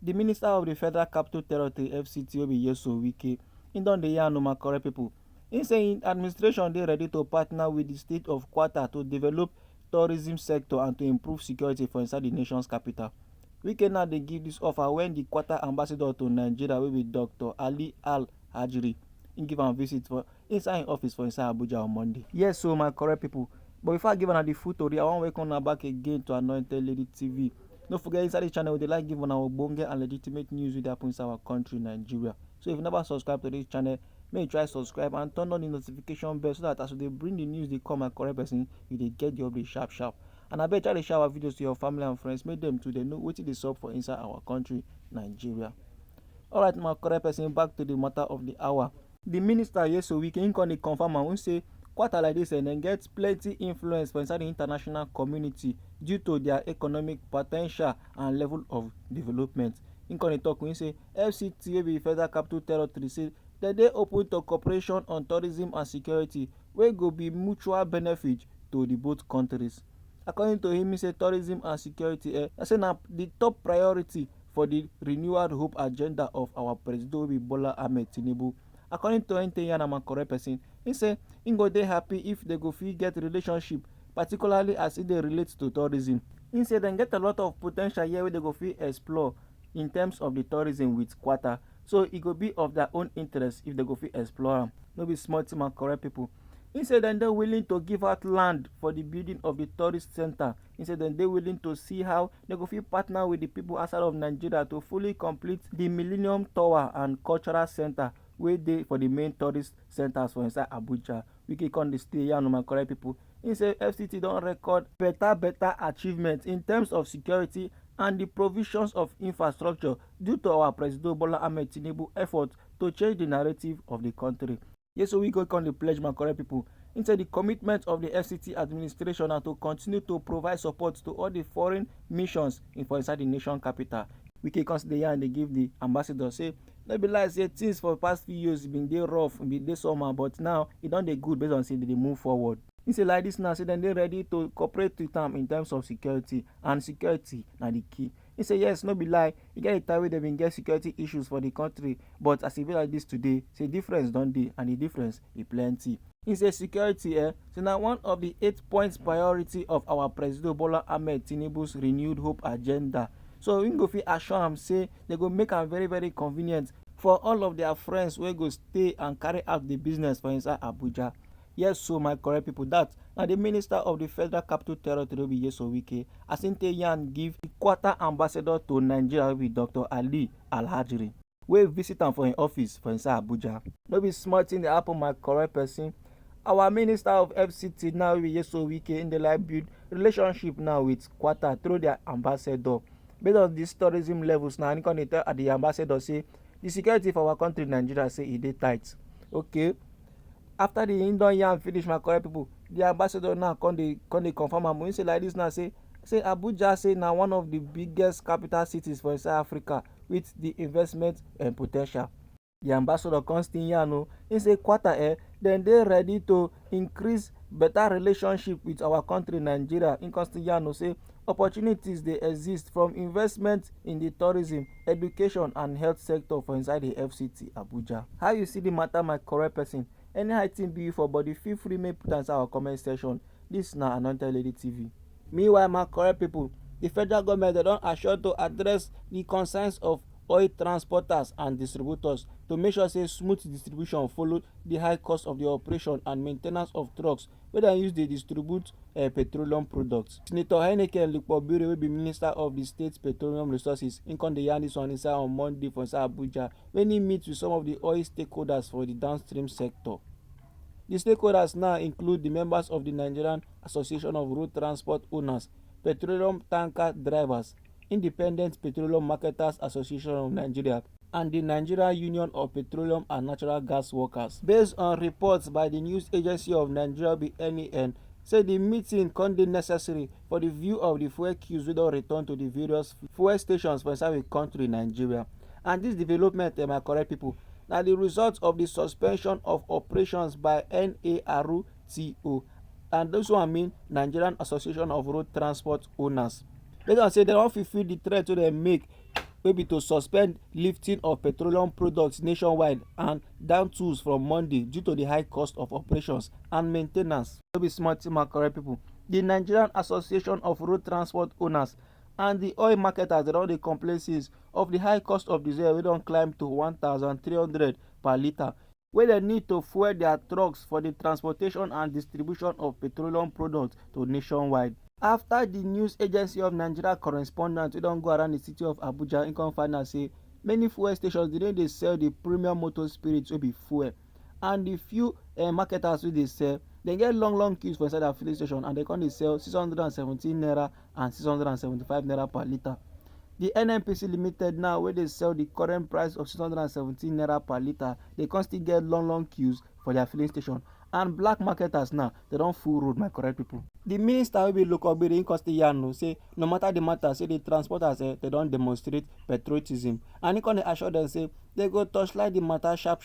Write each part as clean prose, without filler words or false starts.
The Minister of the Federal Capital Territory (FCT) wey be Sh0ck, im don dey yarn my correct pipo. Im say im administration dey ready to partner with the state of Qatar to develop tourism sector and to improve security for inside the nation's capital. Wike now dey give dis offer wen di Qatar ambassador to Nigeria wey be Dr. Ali Al-Hajri im give am visit for inside im office for inside Abuja on Monday. Yes, so my correct pipo, but before I give una the full tori, I wan welcome una back again to Anointed Lady TV. No forget, inside the channel we dey like give una ogbonge and legitimate news wey dey happen inside our country Nigeria. So if you never subscribe to this channel, make you try subscribe and turn on the notification bell so that as we dey bring the news dey come my correct person, you dey get the update sharp sharp. And abeg try to share our videos to your family and friends, make them too dey know wetin dey sup for inside our country Nigeria. Alright, my correct person, back to the matter of the hour. The minister Sh0ck im come dey confirm am say Qatar like dis dem get plenty influence for inside the international community due to their economic po ten tial and level of development. Im come dey talk im say FCT wey be Federal Capital Territory say dem dey open to cooperation on tourism and security wey go be mutual benefit to the both countries. According to him, he say tourism and security say na the top priority for the renewed hope agenda of our president wey be Bola Ahmed Tinubu. According to NTN and my correct person, he say im go dey happy if they go fit get relationship, particularly as e dey relate to tourism. He say dem get a lot of po ten tial here wey they go fit explore in terms of the tourism with Qatar, so e go be of their own interest if they go fit explore am. No be small thing, my correct people. He said dem dey willing to give out land for the building of the tourist center. He said dem dey willing to see how they go fit partner with the people outside of Nigeria to fully complete the Millennium Tower and Cultural Center wey dey for the main tourist centers for inside Abuja. Wike come dey stay yarn my correct people. He say FCT don record better achievements in terms of security and the provisions of infrastructure due to our president Bola Ahmed Tinubu effort to change the narrative of the country. Yes, so we go come the pledge, my correct people. He said the commitment of the FCT administration are to continue to provide support to all the foreign missions for inside the nation capital. Wike consider here and they give the ambassador say no be lie say things for past few years been dey rough, been dey somehow, but now e don dey good based on say they move forward. He say like this now, say dem dey ready to cooperate with am in terms of security, and security na the key. He say yes, no be lie, e get a time wey dem bin get security issues for the country, but as e be like this today, say difference don dey and the difference e plenty. He say security say na one of the 8 points priority of our president Bola Ahmed Tinubu's renewed hope agenda. So we go fit assure am say they go make am very convenient for all of their friends wey go stay and carry out the business for inside Abuja. Yes, so my correct people, that na the minister of the Federal Capital Territory be Sh0ck as im take yarn give the Qatar ambassador to Nigeria wey be Dr. Ali Al-Hajri wey visit am for im office for inside Abuja. No be small thing dey happen, my correct person. Our minister of FCT now wey be Sh0ck im dey like build relationship now with Qatar through their ambassador. Based on these tourism levels now, im come dey tell the ambassador say the security for our country Nigeria say e dey tight. Okay, after the im don yarn finish, my correct people, the ambassador now come dey confirm am. He say like this now, say Abuja say na one of the biggest capital cities for inside Africa with the investment and po ten tial. The ambassador come still yarn he say Qatar dem dey ready to increase better relationship with our country Nigeria. Im come still yarn say opportunities dey exist from investment in the tourism, education and health sector for inside the FCT Abuja. How you see the matter, my correct person? Any thing be you for body, feel free make put inside our comment section. This na Anointed Lady TV. Meanwhile, my correct people, the federal government they don assure to address the concerns of oil transporters and distributors to make sure say smooth distribution follow the high cost of the operation and main ten ance of trucks wey dem use dey distribute petroleum products. Senator Sh0ck wey be minister of the state petroleum resources, im come dey yarn this one inside on Monday for inside Abuja when he meet with some of the oil stakeholders for the downstream sector. The stakeholders now include the members of the Nigerian Association of Road Transport Owners, Petroleum Tanker Drivers, Independent Petroleum Marketers Association of Nigeria, and the Nigeria Union of Petroleum and Natural Gas Workers. Based on reports by the news agency of Nigeria (NAN), say the meeting come dey necessary for the view of the fuel queues wey don return to the various fuel stations for inside the country Nigeria. And this development, my correct people, na the result of the suspension of operations by NARTO, and those one mean Nigerian Association of Road Transport Owners. Based on say they don fulfill the threat wey dem make wey be to suspend lifting of petroleum products nationwide and down tools from Monday due to the high cost of operations and main ten ance. No be small thing, my correct people. The Nigerian Association of Road Transport Owners and the oil marketers dem don dey complain since of the high cost of diesel wey don climb to 1,300 per litre, wey dem need to fuel their trucks for the transportation and distribution of petroleum products to nationwide. After the news agency of Nigeria correspondent wey don go around the city of Abuja, im come find out say many fuel stations dey no dey sell the premium motor spirit wey be fuel, and the few marketers wey dey sell dem get long queues for inside their filling station, and dem come dey sell 617 naira and 675 naira per litre. The NNPC limited now wey dey sell the current price of 617 naira per litre, dey come still get long queues for their filling station, and black marketers now dem don full road, my correct people. The minister wey be Lokogbere im come still yarn say no matter the matter, say the transporters dem don demonstrate patriotism, and im come dey assure dem say dem go torchlight the matter sharp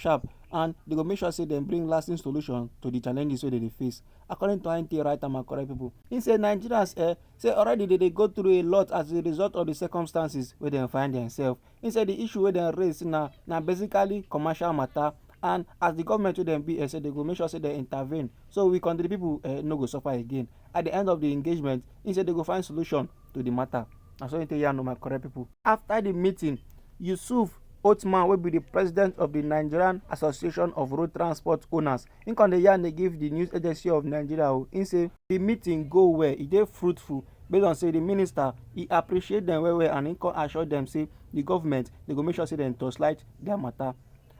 and dem go make sure say dem bring lasting solution to the challenges wey dem dey face. According to INT writer, my correct people, im say Nigerians say already dem dey go through a lot as a result of the circumstances wey dem find themselves. Im say the issue wey dem raise na basically commercial matter, and as the government wey dem be, say dem go make sure say dem intervene so we country people no go suffer again. At the end of the engagement, im say dem go find solution to the matter. Na so im take yarn, my correct people. After the meeting, Sh0ck wey be the president of the Nigerian Association of Road Transport Owners, im come dey yarn dey give the news agency of Nigeria. Im say the meeting go well, e dey fruitful, based on say the minister e appreciate dem well and im come assure dem say the government dey go make sure say dem torchlight their matter.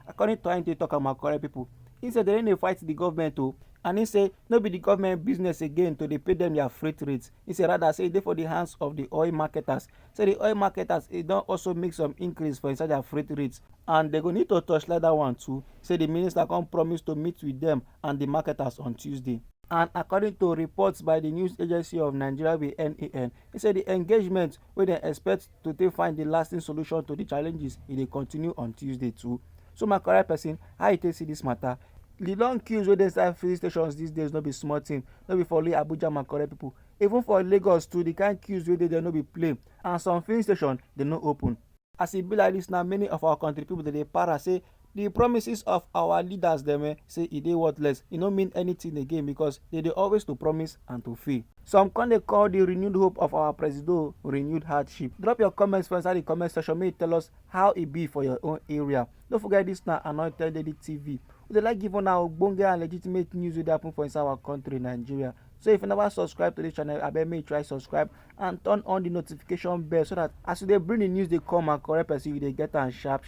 According to INT talk, my correct people, im say dem no dey fight the government and im say no be the government business again to dey pay dem their freight rates. Im say rather say e dey for the hands of the oil marketers. Say the oil marketers don also make some increase for inside their freight rates, and dem go need to torchlight that one too. Say the minister come promise to meet with them and the marketers on Tuesday. And according to reports by the news agency of Nigeria with NAN, he said the engagement wey dem expect to take find the lasting solution to the challenges e dey continue on Tuesday too. So my correct person, how you take see this matter? The long queues wey dey inside filling stations these days no be small thing, no be for only Abuja, my correct people. Even for Lagos too, the kind queues wey dey there no be play, and some filling station dey no open. As e be like this now, many of our country people dey para say the promises of our leaders dem say e dey worthless, e no mean anything again because they dey always to promise and to fail. Some come dey call the renewed hope of our president renewed hardship. Drop your comments for inside the comment section, make you tell us how e be for your own area. Don't forget, this na Anointed Daily TV. We dey like give una ogbonge and legitimate news wey dey happen for inside our country Nigeria. So if you never subscribe to this channel, abeg make you try subscribe and turn on the notification bell so that as we dey bring the news dey come and correct person, you dey get am sharp.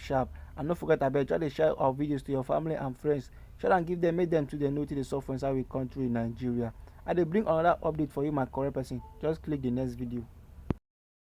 And don't forget, abeg try to share our videos to your family and friends. Share and give them, make them to the know the suffering inside our country Nigeria. I dey bring another update for you, my correct person. Just click the next video.